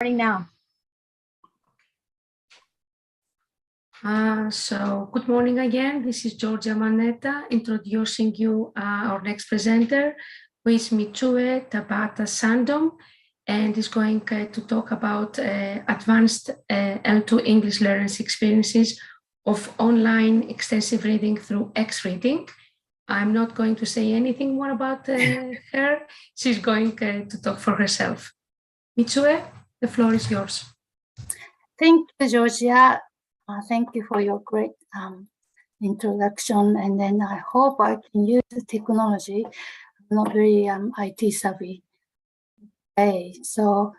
Now. So good morning again. This is Georgia Manetta introducing you our next presenter, who is Mitsue Tabata-Sandom, and is going to talk about advanced L2 English learners' experiences of online extensive reading through Xreading. I'm not going to say anything more about her. She's going to talk for herself. Mitsue, the floor is yours. Thank you, Georgia. Thank you for your great introduction. And then I hope I can use the technology. I'm not very IT savvy. Okay, so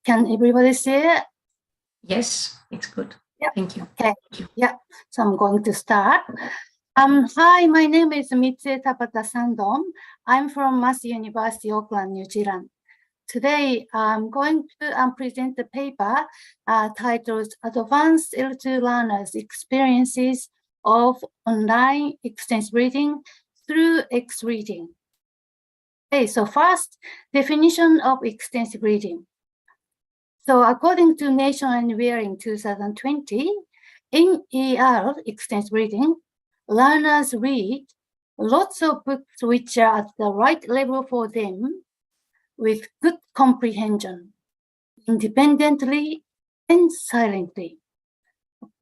can everybody see it? Yes, it's good. Yep. Thank you. Okay. Thank you. Yeah, so I'm going to start. Hi, my name is Mitsue Tabata-Sandom. I'm from Massey University, Auckland, New Zealand. Today, I'm going to present the paper titled Advanced L2 Learners' Experiences of Online Extensive Reading through Xreading. Okay, so first, definition of extensive reading. So according to Nation and Weir in 2020, in ER, extensive reading, learners read lots of books which are at the right level for them, with good comprehension, independently and silently.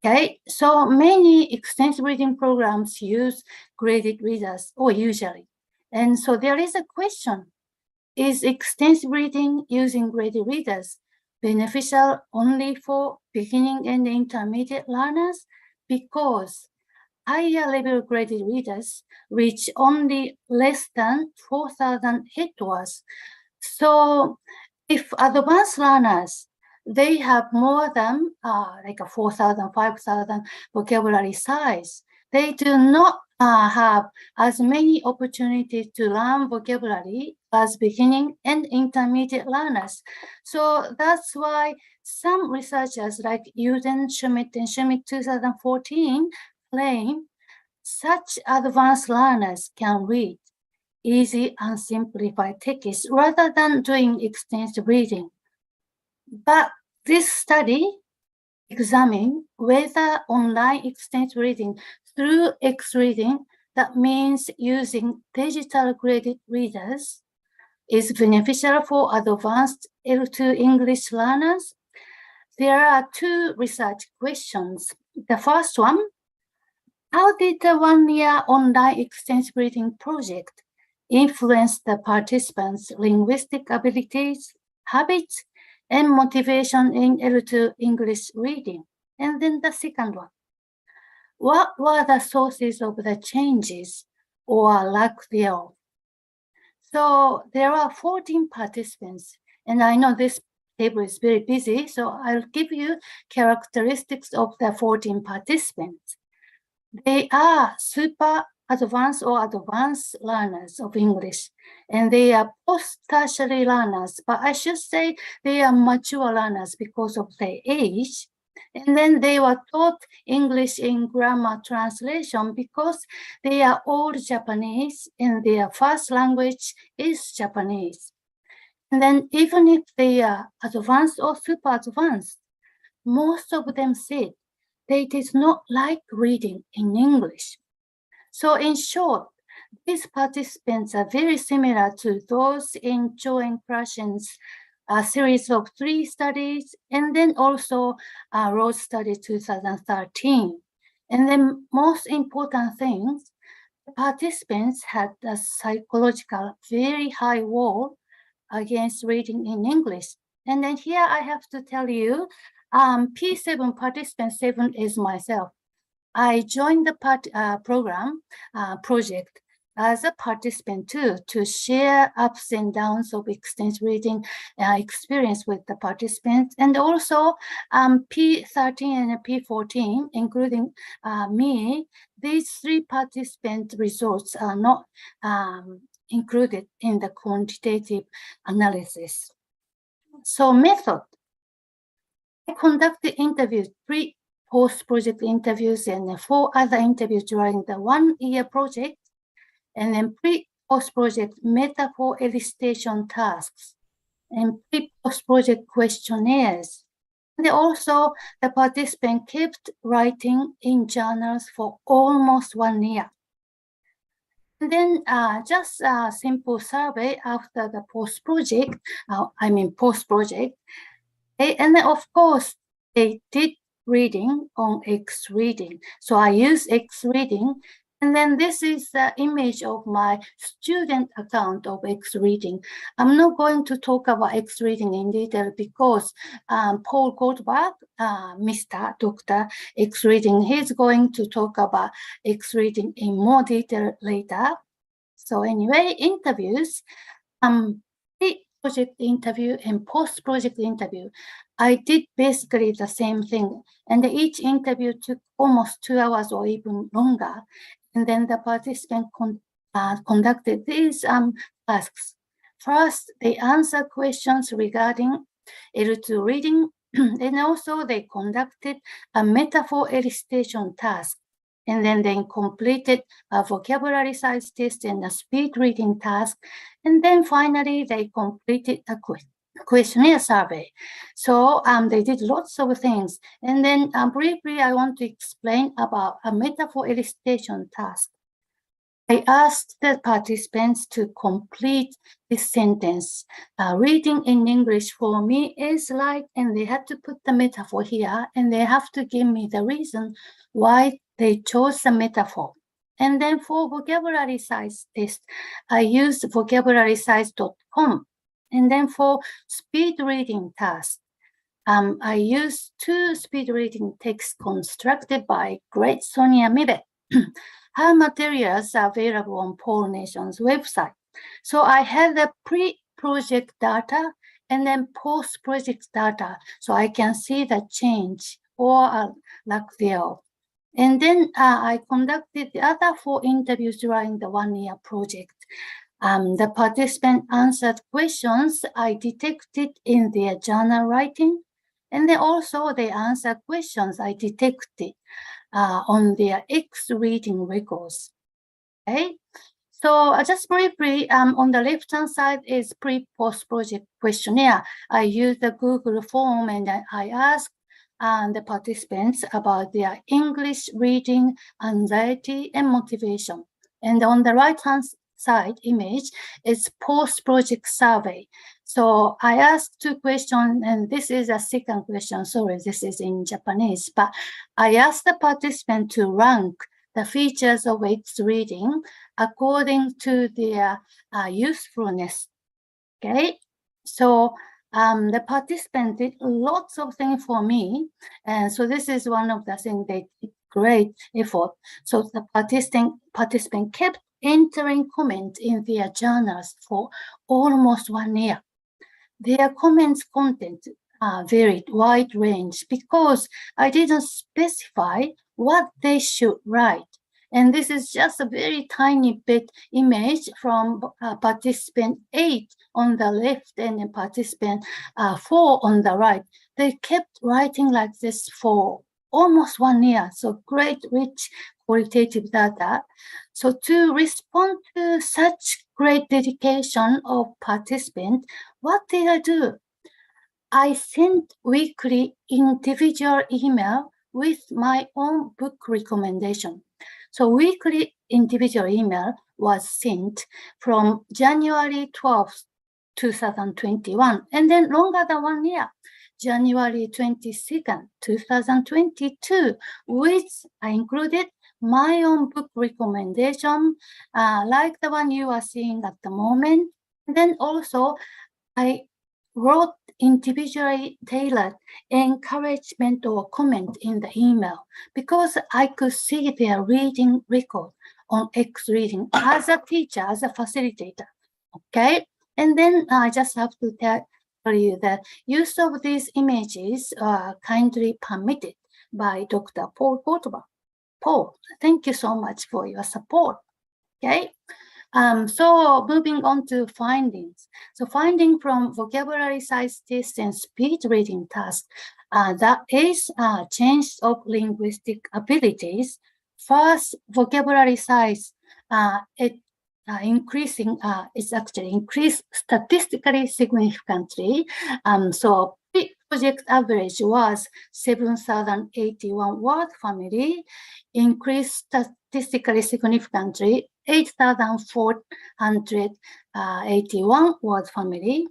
Okay, so many extensive reading programs use graded readers, or usually. And so there is a question, is extensive reading using graded readers beneficial only for beginning and intermediate learners? Because higher level graded readers reach only less than 4,000 hectares. So if advanced learners, they have more than like a 4,000, 5,000 vocabulary size, they do not have as many opportunities to learn vocabulary as beginning and intermediate learners. So that's why some researchers like Uden, Schmidt, and Schmidt 2014 claim such advanced learners can read easy and simplified text rather than doing extensive reading. But this study examined whether online extensive reading through Xreading, that means using digital graded readers, is beneficial for advanced L2 English learners. There are two research questions. The first one, how did the one-year online extensive reading project influence the participants' linguistic abilities, habits, and motivation in L2 English reading? And then the second one, what were the sources of the changes or lack thereof? So there are 14 participants, and I know this table is very busy, so I'll give you characteristics of the 14 participants. They are super advanced or advanced learners of English, and they are post-tertiary learners, but I should say they are mature learners because of their age. And then they were taught English in grammar translation because they are all Japanese and their first language is Japanese. And then even if they are advanced or super advanced, most of them said they did not like reading in English. So in short, these participants are very similar to those in Cho and Krashen's series of 3 studies, and then also Rose study 2013. And then most important things, the participants had a psychological very high wall against reading in English. And then here I have to tell you, P7 participant 7 is myself. I joined the program project as a participant too, to share ups and downs of extensive reading experience with the participants, and also P13 and P14, including me. These 3 participant results are not included in the quantitative analysis. So method, I conducted interviews, post-project interviews, and 4 other interviews during the 1-year project, and then post-project metaphor elicitation tasks. and pre-post project questionnaires. And also, the participant kept writing in journals for almost 1 year. And then just a simple survey after the post-project, post-project. And then, of course, they did reading on Xreading. So I use Xreading. And then this is the image of my student account of Xreading. I'm not going to talk about Xreading in detail because Paul Goldberg, Dr. Xreading, he's going to talk about Xreading in more detail later. So anyway, interviews, pre-project interview and post-project interview. I did basically the same thing. And each interview took almost 2 hours or even longer. And then the participant conducted these tasks. First, they answered questions regarding L2 reading, and also they conducted a metaphor elicitation task. And then they completed a vocabulary size test and a speed reading task. And then finally, they completed a questionnaire survey. So they did lots of things. And then briefly, I want to explain about a metaphor elicitation task. I asked the participants to complete this sentence. Reading in English for me is like, and they had to put the metaphor here, and they have to give me the reason why they chose the metaphor. And then for vocabulary size test, I used vocabularysize.com. And then for speed reading task, I used 2 speed reading texts constructed by great Sonia Mibe. Her materials are available on Paul Nation's website. So I had the pre-project data and then post-project data, so I can see the change or lack thereof. And then I conducted the other 4 interviews during the 1-year project. The participant answered questions I detected in their journal writing, and then also they answered questions I detected on their Xreading records. Okay, so just briefly, on the left-hand side is pre-post project questionnaire. I used the Google form and I asked the participants about their English reading, anxiety, and motivation. And on the right-hand side image is post-project survey. So I asked 2 questions, and this is a second question. Sorry, this is in Japanese, but I asked the participant to rank the features of Xreading according to their usefulness. Okay, so the participant did lots of things for me, and so this is one of the things they did great effort. So the participant kept entering comments in their journals for almost 1 year. Their comments content varied wide range because I didn't specify what they should write. And this is just a very tiny bit image from participant 8 on the left and then participant 4 on the right. They kept writing like this for almost 1 year. So great, rich qualitative data. So to respond to such great dedication of participants, what did I do? I sent weekly individual email with my own book recommendation. So weekly individual email was sent from January 12th, 2021, and then longer than 1 year, January 22nd, 2022, which I included my own book recommendation, like the one you are seeing at the moment. And then also, I wrote individually tailored encouragement or comment in the email because I could see their reading record on Xreading as a teacher, as a facilitator. Okay, and then I just have to tell you that use of these images are kindly permitted by Dr. Paul Goldberg. Paul, thank you so much for your support. Okay. So moving on to findings. So finding from vocabulary size test and speed reading task, that is change of linguistic abilities. First, vocabulary size, it it's actually increased statistically significantly. So project average was 7,081 word family, increased statistically significantly 8,481 word family.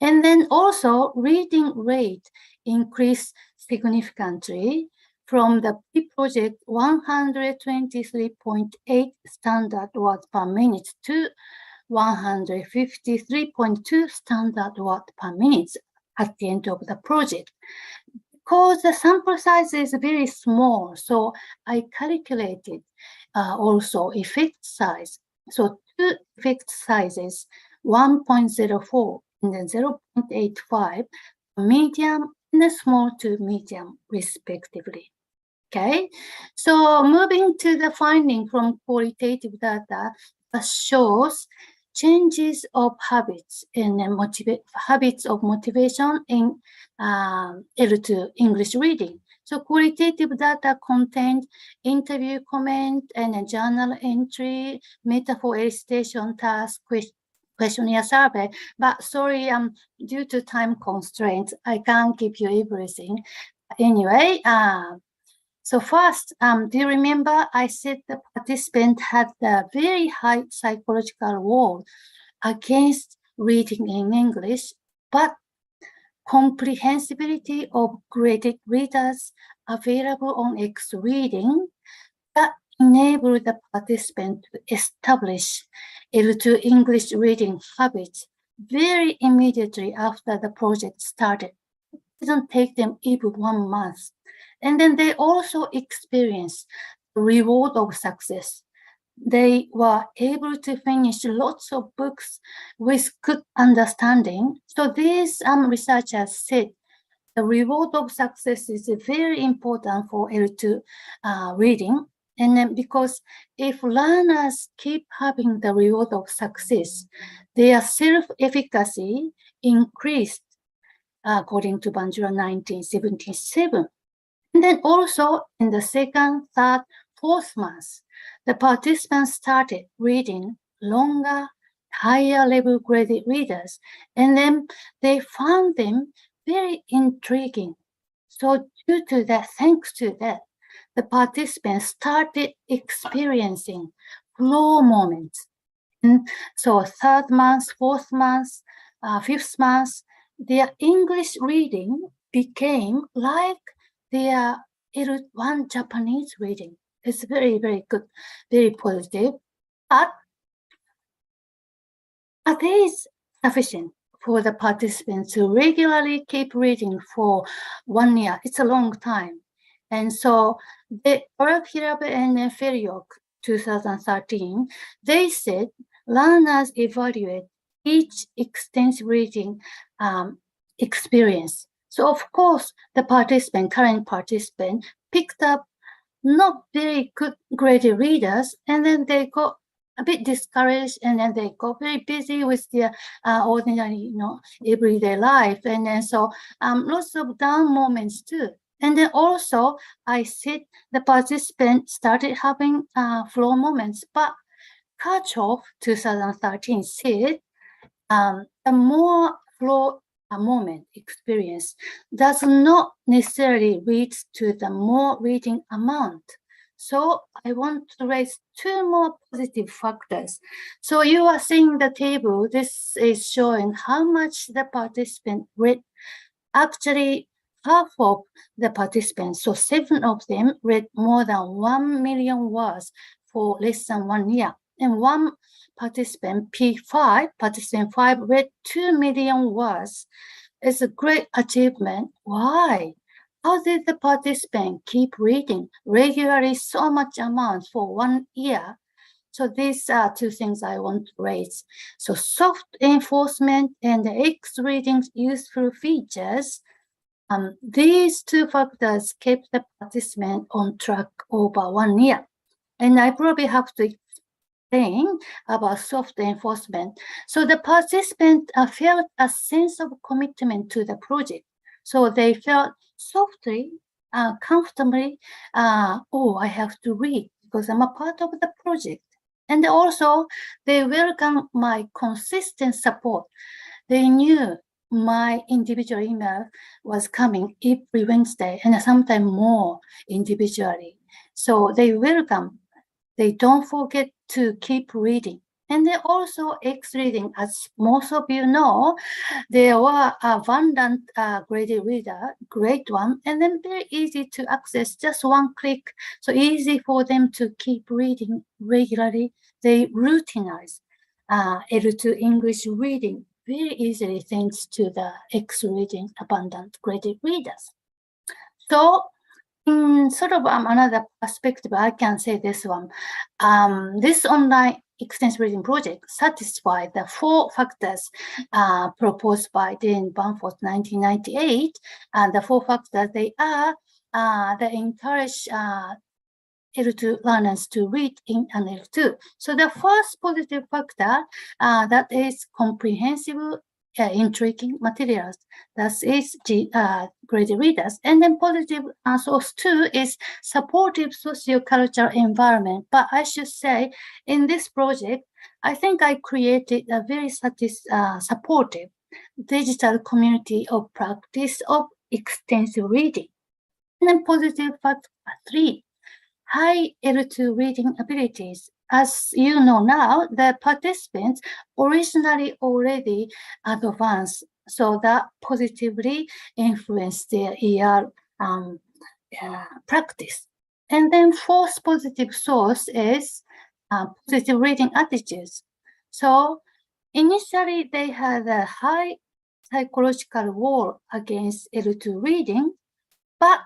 And then also reading rate increased significantly from the pre-project 123.8 standard words per minute to 153.2 standard words per minute at the end of the project. Because the sample size is very small, so I calculated also effect size. So two effect sizes, 1.04 and then 0.85, medium and small to medium respectively. Okay, so moving to the finding from qualitative data that shows changes of habits in habits of motivation in L2 English reading. So qualitative data contained interview comment and a journal entry, metaphor elicitation task, questionnaire survey. But sorry, due to time constraints, I can't give you everything. Anyway, so first, do you remember I said the participant had a very high psychological wall against reading in English, but comprehensibility of graded readers available on Xreading that enable the participant to establish L2 English reading habits very immediately after the project started. It didn't take them even 1 month. And then they also experienced the reward of success. They were able to finish lots of books with good understanding. So these researchers said the reward of success is very important for L2 reading. And then because if learners keep having the reward of success, their self-efficacy increased according to Bandura 1977. And then also in the second, third, fourth month, the participants started reading longer, higher level graded readers, and then they found them very intriguing. So due to that, thanks to that, the participants started experiencing flow moments. And so third month, fourth month, fifth month, their English reading became like their L1 Japanese reading. It's very, very good, very positive. But are these sufficient for the participants to regularly keep reading for 1 year? It's a long time. And so the Hirabe and Feriok 2013, they said learners evaluate each extensive reading experience. So of course, the current participant picked up not very good graded readers, and then they got a bit discouraged, and then they got very busy with their ordinary, everyday life. And then so lots of down moments too. And then also, I said the participants started having flow moments, but Kirchhoff 2013 said the more flow moment experience does not necessarily lead to the more reading amount. So I want to raise two more positive factors. So you are seeing the table. This is showing how much the participant read. Actually, half of the participants, so 7 of them, read more than 1 million words for less than 1 year. And one participant, participant 5, read 2 million words. It's a great achievement. Why? How did the participant keep reading regularly so much amount for 1 year? So these are two things I want to raise. So soft enforcement and the Xreading's useful features, these two factors kept the participant on track over 1 year. And I probably have to explain about soft enforcement. So the participant felt a sense of commitment to the project. So they felt softly, comfortably, oh, I have to read because I'm a part of the project. And also, they welcome my consistent support. They knew my individual email was coming every Wednesday and sometimes more individually. So they welcome. They don't forget to keep reading. And then also Xreading, as most of you know, there were abundant graded reader, great one, and then very easy to access, just one click. So easy for them to keep reading regularly. They routinize L2 English reading very easily thanks to the Xreading abundant graded readers. So in sort of another perspective, I can say this one. This online extensive reading project satisfied the 4 factors proposed by Dean Banford 1998. And the 4 factors, they are, they encourage L2 learners to read in an L2. So the first positive factor, that is comprehensive, intriguing materials. That is graded readers. And then positive source 2 is supportive socio-cultural environment. But I should say, in this project, I think I created a very supportive digital community of practice of extensive reading. And then positive factor 3, high L2 reading abilities. As you know now, the participants originally already advanced, so that positively influenced their ER practice. And then fourth positive source is positive reading attitudes. So initially they had a high psychological wall against L2 reading, but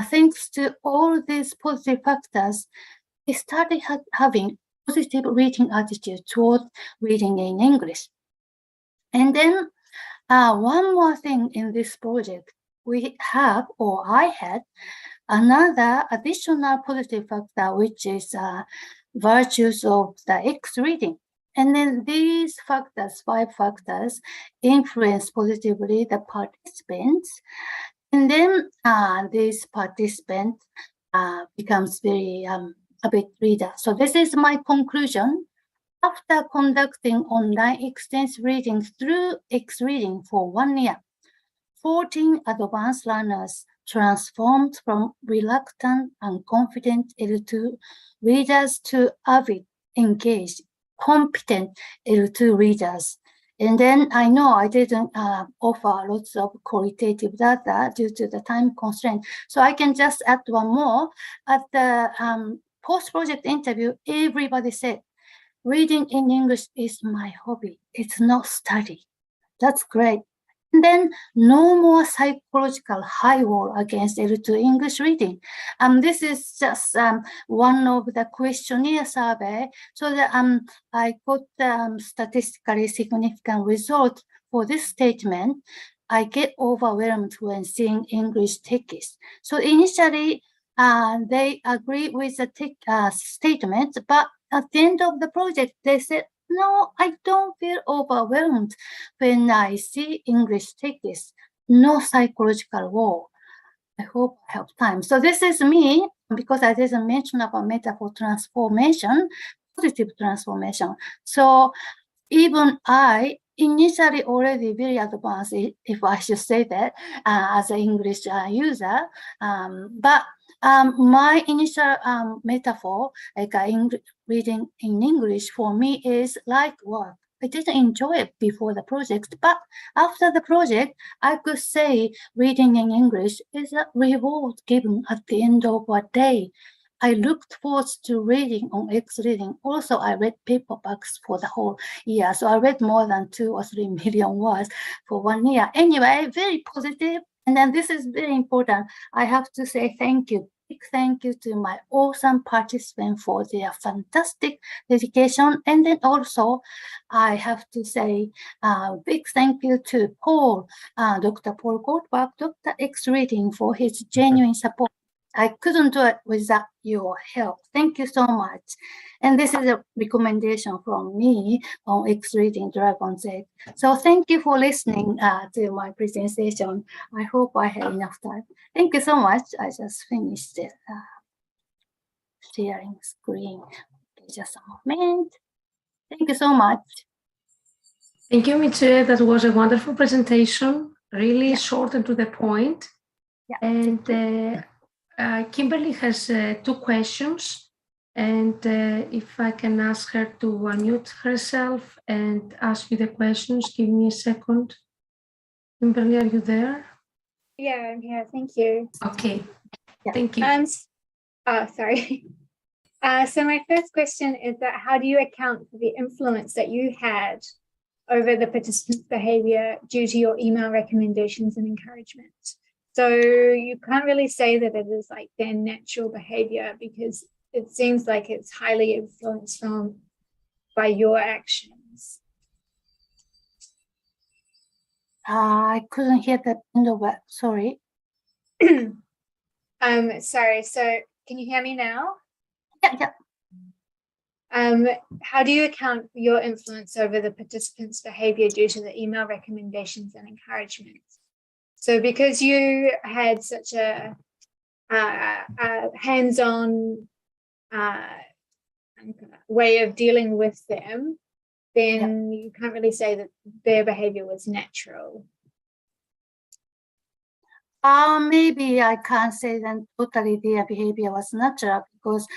thanks to all these positive factors, they started having positive reading attitude toward reading in English. And then one more thing in this project, we have, or I had, another additional positive factor, which is virtues of the Xreading. And then these factors, 5 factors, influence positively the participants. And then this participant becomes very avid reader. So this is my conclusion. After conducting online extensive reading through Xreading for 1 year, 14 advanced learners transformed from reluctant and confident L2 readers to avid, engaged, competent L2 readers. And then I know I didn't offer lots of qualitative data due to the time constraint. So I can just add one more. At the post-project interview, everybody said, reading in English is my hobby. It's not study. That's great. And then no more psychological high wall against L2 English reading. This is just one of the questionnaire survey. So that I got statistically significant result for this statement. I get overwhelmed when seeing English text. So initially, they agree with the statement, but at the end of the project, they said, no, I don't feel overwhelmed when I see English text. No psychological wall. I hope I have time. So this is me, because I didn't mention about metaphor transformation, positive transformation. So even I initially already very advanced, if I should say that, as an English user, but my initial metaphor, like reading in English, for me is like work. I didn't enjoy it before the project, but after the project, I could say reading in English is a reward given at the end of a day. I looked forward to reading on Xreading. Also, I read paperbacks for the whole year. So I read more than 2 or 3 million words for 1 year. Anyway, very positive. And then this is very important. I have to say thank you. Big thank you to my awesome participants for their fantastic dedication. And then also, I have to say big thank you to Paul, Dr. Paul Goldberg, Dr. Xreading for his genuine support. I couldn't do it without your help. Thank you so much. And this is a recommendation from me on Xreading Dragon's Egg. So thank you for listening to my presentation. I hope I had enough time. Thank you so much. I just finished sharing screen. Just a moment. Thank you so much. Thank you, Mitsue. That was a wonderful presentation, really short and to the point. Yeah. And Kimberly has 2 questions. And if I can ask her to unmute herself and ask you the questions, give me a second. Kimberly, are you there? Yeah, I'm here. Thank you. Okay. Yeah. Thank you. Oh, sorry. So my first question is that how do you account for the influence that you had over the participants' behavior due to your email recommendations and encouragement? So you can't really say that it is like their natural behavior because it seems like it's highly influenced by your actions. I couldn't hear the end of it. Sorry. Sorry. So can you hear me now? Yeah. How do you account for your influence over the participants' behavior due to the email recommendations and encouragement? So because you had such a hands-on way of dealing with them, then you can't really say that their behavior was natural. Maybe I can't say that totally their behavior was natural because